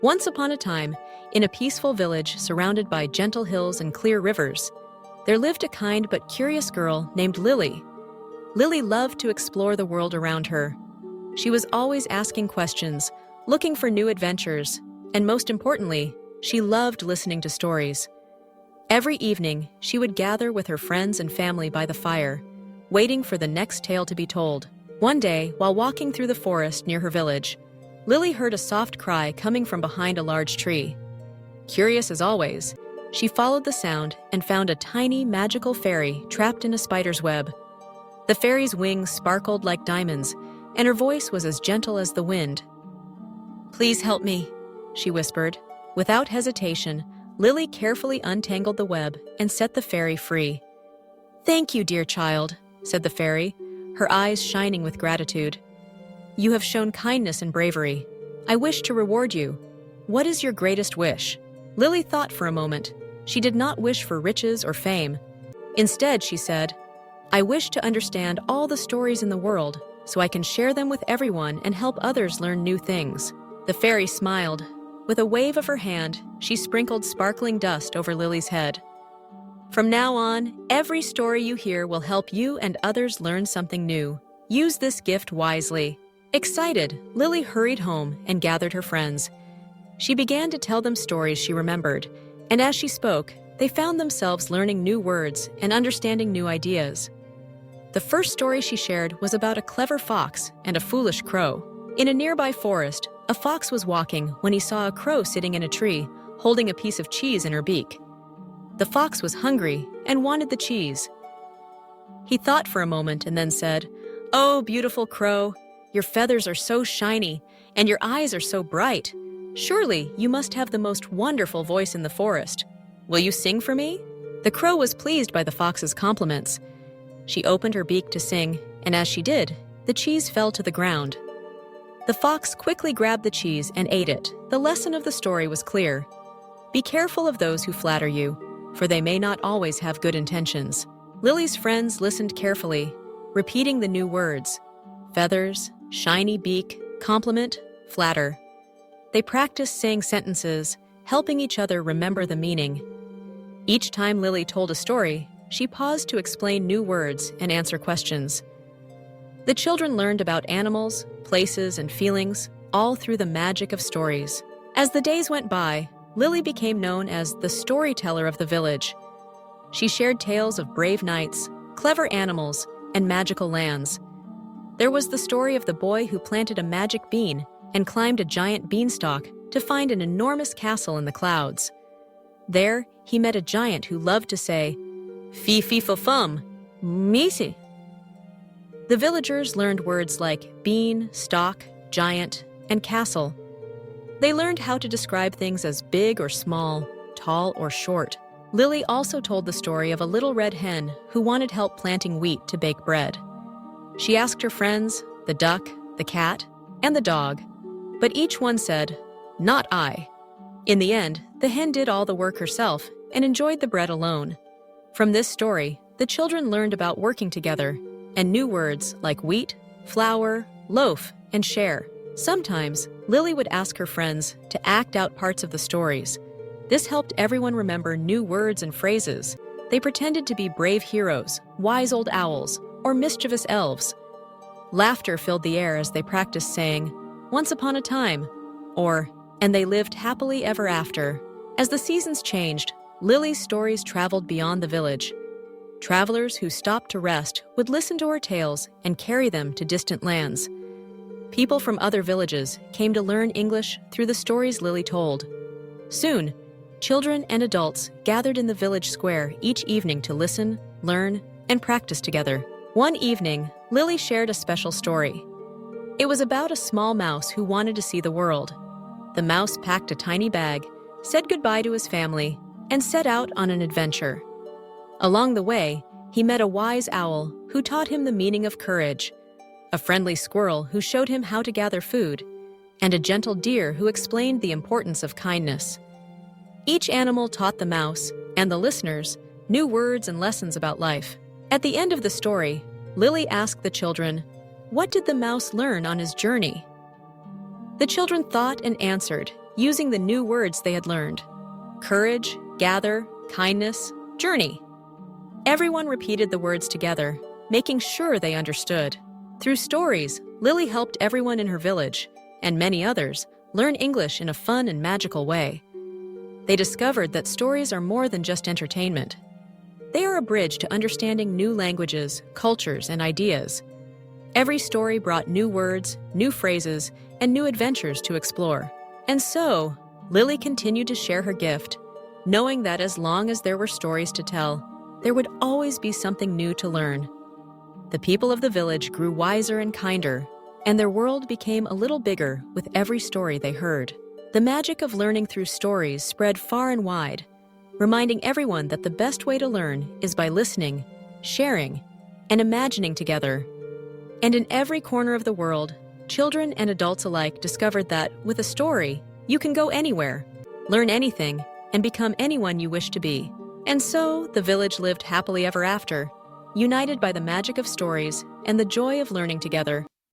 Once upon a time, in a peaceful village surrounded by gentle hills and clear rivers, there lived a kind but curious girl named Lily. Lily loved to explore the world around her. She was always asking questions, looking for new adventures, and most importantly, she loved listening to stories. Every evening, she would gather with her friends and family by the fire, waiting for the next tale to be told. One day, while walking through the forest near her village, Lily heard a soft cry coming from behind a large tree. Curious as always, she followed the sound and found a tiny, magical fairy trapped in a spider's web. The fairy's wings sparkled like diamonds, and her voice was as gentle as the wind. "Please help me," she whispered. Without hesitation, Lily carefully untangled the web and set the fairy free. "Thank you, dear child," said the fairy, her eyes shining with gratitude. "You have shown kindness and bravery. I wish to reward you. What is your greatest wish?" Lily thought for a moment. She did not wish for riches or fame. Instead, she said, "I wish to understand all the stories in the world so I can share them with everyone and help others learn new things." The fairy smiled. With a wave of her hand, she sprinkled sparkling dust over Lily's head. "From now on, every story you hear will help you and others learn something new. Use this gift wisely." Excited, Lily hurried home and gathered her friends. She began to tell them stories she remembered, and as she spoke, they found themselves learning new words and understanding new ideas. The first story she shared was about a clever fox and a foolish crow. In a nearby forest, a fox was walking when he saw a crow sitting in a tree, holding a piece of cheese in her beak. The fox was hungry and wanted the cheese. He thought for a moment and then said, "Oh, beautiful crow, your feathers are so shiny and your eyes are so bright. Surely you must have the most wonderful voice in the forest. Will you sing for me?" The crow was pleased by the fox's compliments. She opened her beak to sing, and as she did, the cheese fell to the ground. The fox quickly grabbed the cheese and ate it. The lesson of the story was clear. Be careful of those who flatter you, for they may not always have good intentions. Lily's friends listened carefully, repeating the new words: feathers, shiny beak, compliment, flatter. They practiced saying sentences, helping each other remember the meaning. Each time Lily told a story, she paused to explain new words and answer questions. The children learned about animals, places, and feelings, all through the magic of stories. As the days went by, Lily became known as the storyteller of the village. She shared tales of brave knights, clever animals, and magical lands. There was the story of the boy who planted a magic bean and climbed a giant beanstalk to find an enormous castle in the clouds. There, he met a giant who loved to say, "Fee-fee-fo-fum, meesy." The villagers learned words like bean, stalk, giant, and castle. They learned how to describe things as big or small, tall or short. Lily also told the story of a little red hen who wanted help planting wheat to bake bread. She asked her friends, the duck, the cat, and the dog, but each one said, "Not I." In the end, the hen did all the work herself and enjoyed the bread alone. From this story, the children learned about working together and new words like wheat, flour, loaf, and share. Sometimes, Lily would ask her friends to act out parts of the stories. This helped everyone remember new words and phrases. They pretended to be brave heroes, wise old owls, or mischievous elves. Laughter filled the air as they practiced saying, "Once upon a time," or, "And they lived happily ever after." As the seasons changed, Lily's stories traveled beyond the village. Travelers who stopped to rest would listen to her tales and carry them to distant lands. People from other villages came to learn English through the stories Lily told. Soon, children and adults gathered in the village square each evening to listen, learn, and practice together. One evening, Lily shared a special story. It was about a small mouse who wanted to see the world. The mouse packed a tiny bag, said goodbye to his family, and set out on an adventure. Along the way, he met a wise owl who taught him the meaning of courage, a friendly squirrel who showed him how to gather food, and a gentle deer who explained the importance of kindness. Each animal taught the mouse, and the listeners, new words and lessons about life. At the end of the story, Lily asked the children, "What did the mouse learn on his journey?" The children thought and answered, using the new words they had learned: courage, gather, kindness, journey. Everyone repeated the words together, making sure they understood. Through stories, Lily helped everyone in her village, and many others, learn English in a fun and magical way. They discovered that stories are more than just entertainment. They are a bridge to understanding new languages, cultures, and ideas. Every story brought new words, new phrases, and new adventures to explore. And so, Lily continued to share her gift, knowing that as long as there were stories to tell, there would always be something new to learn. The people of the village grew wiser and kinder, and their world became a little bigger with every story they heard. The magic of learning through stories spread far and wide, reminding everyone that the best way to learn is by listening, sharing, and imagining together. And in every corner of the world, children and adults alike discovered that, with a story, you can go anywhere, learn anything, and become anyone you wish to be. And so, the village lived happily ever after, united by the magic of stories and the joy of learning together.